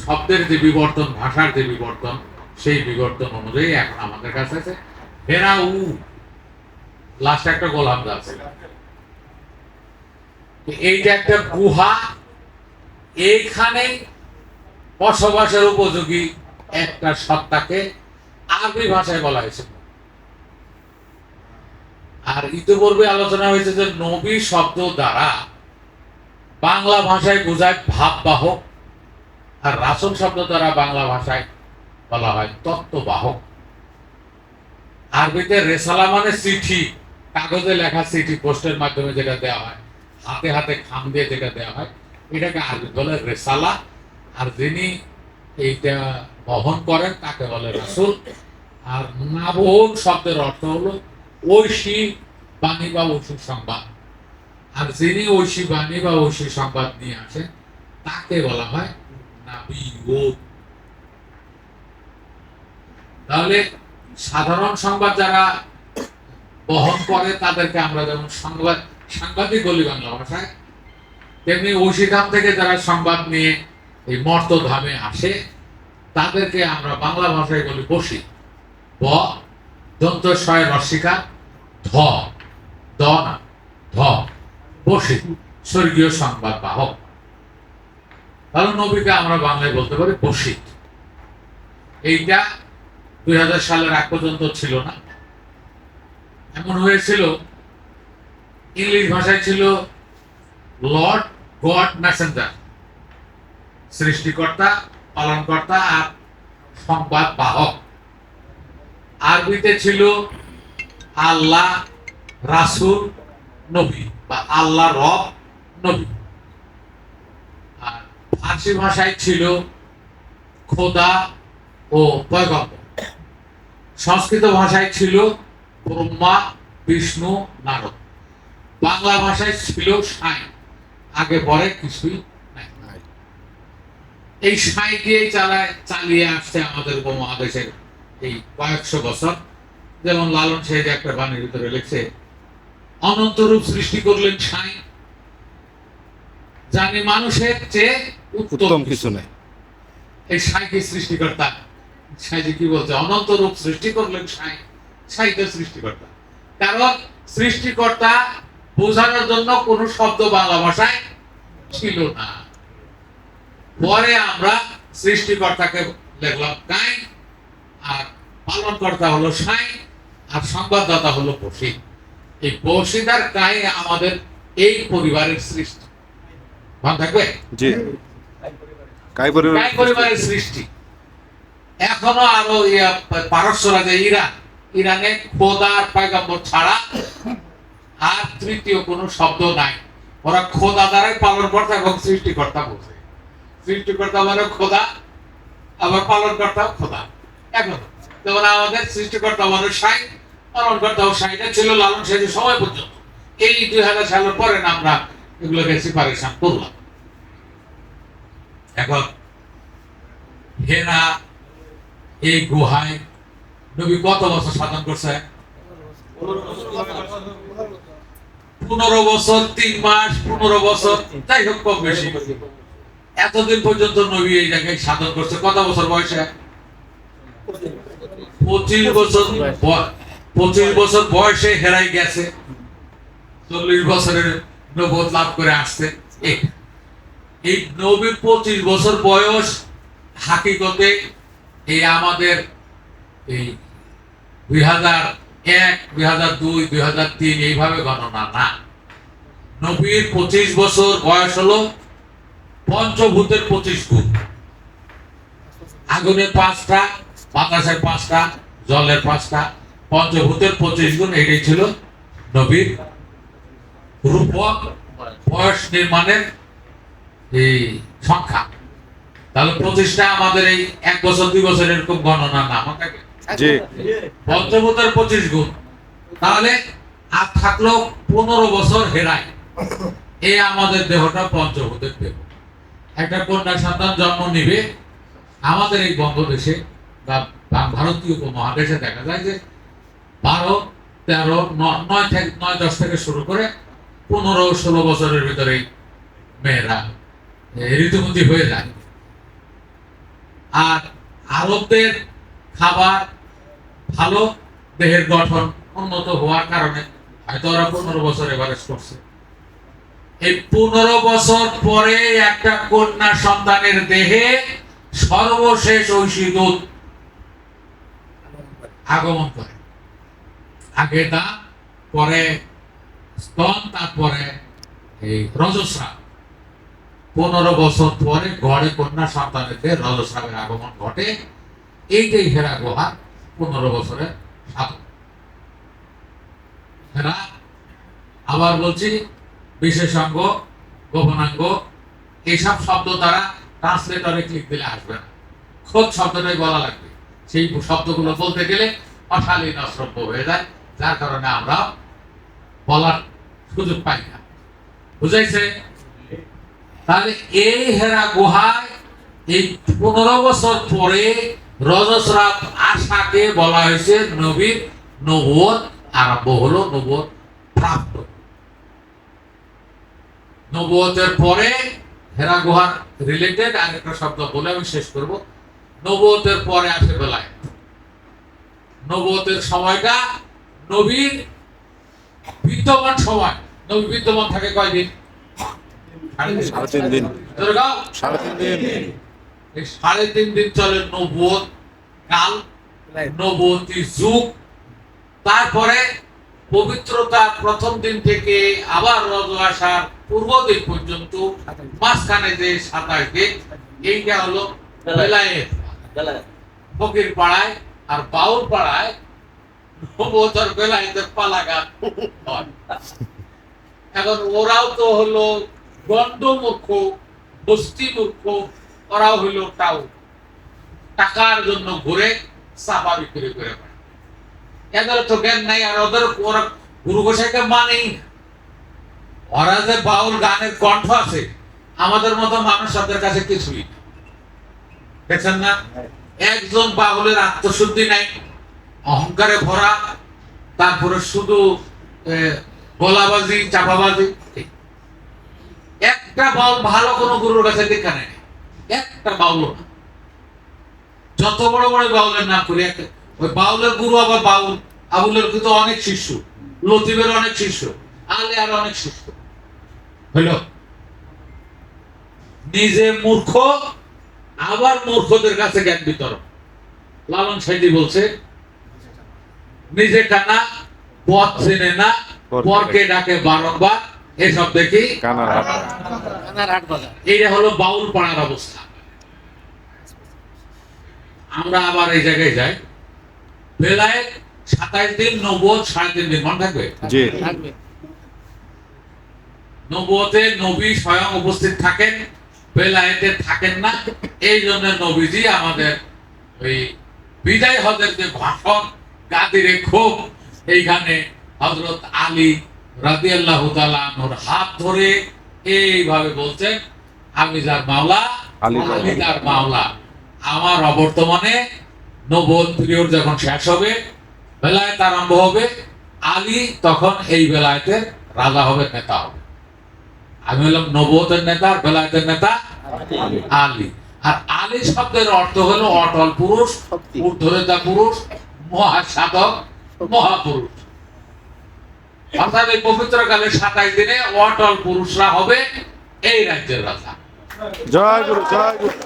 শব্দের যে বিবর্তন, ভাষার যে বিবর্তন, সেই বিবর্তন অনুযায়ী এখন আমাদের কাছে আছে হেরা উ, লাস্টে একটা গোলাম আছে। এইটা একটা গুহা, এইখানে বসবাসের উপযোগী একটা সত্তাকে আরবি ভাষায় বলা হয়েছে। আর ইতিপূর্বে আলোচনা হয়েছে যে নবী শব্দ দ্বারা বাংলা ভাষায় বোঝায় ভাববাহক, আর রাসূল শব্দ দ্বারা বাংলা ভাষায় বলা হয় তত্ত্ববাহক। আরবিতে রেসালা মানে চিঠি, কাগজে লেখা চিঠি, পোস্টের মাধ্যমে যেটা দেওয়া হয়, হাতে হাতে খাম দিয়ে যেটা দেওয়া হয়, এটাকে আরবি বলে রেসালা। আর যিনি এইটা বহন করেন তাকে বলে রাসূল। আর নাবুন শব্দের অর্থ হলো ঐশী বাণী বা ঐশী সংবাদ। আর যিনি ঐশী বাণী বা ঐশী সংবাদ নিয়ে আসেন তাকে বলা হয় নাবিয়্যুন। তাহলে সাধারণ সংবাদ যারা বহন করে তাদেরকে আমরা যেমন সাংবাদিক বলি বাংলা ভাষায়, তেমনি ঐশীধাম থেকে যারা সংবাদ নিয়ে এই মর্তধামে আসে তাদেরকে আমরা বাংলা ভাষায় বলি বশি। ব দন্ত শয় রসিকা, ধ দ না, ধ, বশি, স্বর্গীয় সংবাদ বাহক। তাহলে নবীকে আমরা বাংলায় বলতে পারি বশিত। এইটা 2000 সালের আগ পর্যন্ত ছিল না। এমন হয়েছিল, ইংলিশ ভাষায় ছিল লর্ড গড মেসেঞ্জার, সৃষ্টিকর্তা, পালনকর্তা আর সংবাদ বাহক। আরবিতে ছিল আল্লাহ, রাসূল, নবী বা আল্লাহ, রব, নবী। আর ফার্সি ভাষায় ছিল খোদা ও পয়গম্বর। সংস্কৃত ভাষায় ছিল ব্রহ্মা, বিষ্ণু, নারদ। বাংলা ভাষায় ছিল সাঁই, আগে পরে কিছুই নাই। এই সাঁই দিয়েই চালিয়ে আসছে আমাদের উপমহাদেশের এই কয়েকশো বছর। যেমন লালন সাহেব একটা বাণীর ভিতরে লিখছে, অনন্ত রূপ সৃষ্টি করলেন সাঁই, জানি মানুষের চেয়ে উত্তম কিছু নেই। এই সাঁইকে সৃষ্টিকর্তা, সাঁইজি কি বলছে, অনন্ত রূপ সৃষ্টি করলেন সাঁই, সাঁইকে সৃষ্টিকর্তা। কারণ সৃষ্টিকর্তা বোঝানোর জন্য কোন শব্দ বাংলা ভাষায় ছিল না। পরে আমরা সৃষ্টিকর্তাকে লিখলাম কাই, আর পালনকর্তা হলো সাঁই, আর সংবাদদাতা হলো বশি। এই বশিদার কাই আমাদের এই পরিবারের সৃষ্টি। ভালো থাকবে জি, কাই পরিবারের সৃষ্টি। এখনো আরো পারস্য রাজা ইরানে খোদা আর পয়গম্বর ছাড়া আর তৃতীয় কোনো শব্দ নাই। ওরা খোদা দ্বারাই পালনকর্তা এবং সৃষ্টিকর্তা বোঝে। সৃষ্টিকর্তা মানে খোদা, আবার পালনকর্তাও খোদা। এখন যেমন আমাদের সৃষ্টিকর্তা মানে সাঁই, পালনকর্তাও সাঁইটা ছিল লালন সাহেবের সময় পর্যন্ত। এই 2000 সালের পরে না আমরা এগুলোকে সেপারেশন করলাম। এখন হেরা, এই গুহায় নবী কত বছর সাধন করছে? 15 বছর, 3 মাস, 15 বছর, যাই হোক কম বেশি। এতদিন পর্যন্ত নবী এই জায়গায় সাধন করছে। কত বছর বয়সে? 25 বছর। 25 বছর বয়সে হেরাই গেছে, 40 বছরের নবুয়ত লাভ করে আসছে। এই নবীর 25 বছর বয়স হাকিকতে এই আমাদের এই 2001, 2002, 2003 এইভাবে গণনা না। নবীর 25 বছর বয়স হলো পঞ্চভূতের 25 গুণ। আগুনের 5টা, বাতাসের 5টা, জলের 5টা, পঞ্চভূতের 25 গুণ। এটাই ছিল নবীর রূপক বয়স নির্মাণের এই সংখ্যা। তাহলে 25টা আমাদের এই 1 বছর 2 বছর এরকম গণনা না। জি, পঞ্চভূতের 25 গুণ। তাহলে আর থাকলো 15 বছর হেরায়। এই আমাদের দেহটা পঞ্চভূতের দেহ। একটা কন্যা সন্তান জন্ম নিবে আমাদের এই বঙ্গদেশে বা ভারতীয় উপমহাদেশে দেখা যায় যে 12, 13, 9, 10 থেকে শুরু করে 15, 16 বছরের ভিতরে মেয়েরা ঋতুমতী হয়ে যায়। আর আরবদের খাবার ভালো, দেহের গঠন উন্নত হওয়ার কারণে হয়তো ওরা 15 বছর এভারেজ করছে। এই 15 বছর পরে একটা কন্যা সন্তানের দেহে সর্বশেষ ঐশী দুধ আগমন করে। আগে দাঁত, পরে স্তন, তারপরে এই রজস্রাব। 15 বছর পরে গড়ে কন্যা সন্তানের দেহে রজস্রাবের আগমন ঘটে। এইটাই হেরা গুহা 15 বছরের সাধন। হেরা, আবার বলছি, বিশেষাঙ্গ, গোপনাঙ্গ এইসব শব্দ দ্বারা ট্রান্সলেটরে ক্লিক দিলে আসবে না, খোদ শব্দটাই বলা লাগবে। সেই শব্দগুলো বলতে গেলে অশালীন অশ্রব্য হয়ে যায়, যার কারণে আমরা বলার সুযোগ পাই না। বুঝাইছে? তাহলে এই হেরা গুহায় এই 15 বছর পরে রজস্রাব আশাকে বলা হয়েছে নবীর নবুয়ত আরম্ভ হলো, নবুয়ত প্রাপ্ত। নবুয়তের পরে হেরা গুহার রিলেটেড আরেকটা শব্দ বলে আমি শেষ করব। নবুয়তের পরে আসে বেলায়েত। নবুয়তের সময়টা নবীর বিদ্যমান সময়। নবী বিদ্যমান থাকে কয়দিন? 3.5 দিন। ধরে গাও, 3.5 দিন। এই 3.5 দিন চলে নবুয়ত কাল, নবুয়তি যুগ। তারপরে পবিত্রতা প্রথম দিন থেকে আবার রজ আসার পূর্ব দিন পর্যন্ত মাঝখানে যে 27 দিন, এইটা হলো বেলায়েত। ফকির পাড়ায় আর বাউল পাড়ায় নবুয়তের বেলায়েতের পালাগান হয়। এখন ওরাও তো হলো গন্ডমূর্খ, বস্তি মূর্খ, ওরাও হইল টাউ, টাকার জন্য ঘুরে চাপা বিক্রি করে বেড়ায়। এদের তো জ্ঞান নাই, আর ওদের ওরা গুরু গোসাইকে মানেই না। ওরা যে বাউল গানের কণ্ঠ আছে, আমাদের মতো মানুষ ওদের কাছে কিছুই না। দেখছেন না, একজন বাউলের আত্মশুদ্ধি নাই, অহংকারে ভরা, তারপরে শুধু গলাবাজি, চাপাবাজি। একটা বাউল ভালো কোনো গুরুর কাছে দেখা নেই, একটা বাউল না। যত বড় বড় বাউলের নাম করি, ওই বাউলের গুরু আবার বাউল, আবুলের কিন্তু অনেক শিষ্য, লতিফের অনেক শিষ্য, আলে আর অনেক শিষ্য হইল। নিজে মূর্খ, আবার মূর্খদের কাছে জ্ঞান বিতরণ। লালন সাইদি বলছে, নিজে কানা, পথ চেনে না, পরকে ডাকে বারংবার, এসব দেখি কানার হাট। এইটা হলো বাউল পাড়ার অবস্থা। আমরা আবার এই জায়গায় যাই, বেলায়েত 27 দিন, নবুয়ত 3.5 দিন। মনে থাকবে? জি। নবুয়তে নবী স্বয়ং উপস্থিত থাকেন, বেলায়েতে থাকেন না। এই জন্য নবীজি আমাদের ওই বিদায় হজের যে ভাষণ, গাদিরে ক্ষোভ, এইখানে হযরত আলী রাদিয়াল্লাহু তাআলা আনহুর হাত ধরে এইভাবে বলছেন, আমি যার মাওলা, আলী তার মাওলা। আমার অবর্তমানে নবুয়ত পিরিয়ড যখন শেষ হবে, বেলায়েত আরম্ভ হবে, আলী তখন এই বেলায়েতের রাজা হবে, নেতা হবে। আমি হলাম নবুয়তের নেতা, আর বেলায়েতের নেতা আলী। আর আলী শব্দের অর্থ হলো অটল পুরুষ, ঊর্ধ্বরেতা পুরুষ, মহাসাধক, মহাপুরুষ। অর্থাৎ এই পবিত্র কালে 27 দিনে অটল পুরুষরা হবে এই রাজ্যের রাজা। জয় গুরু, জয় গুরু।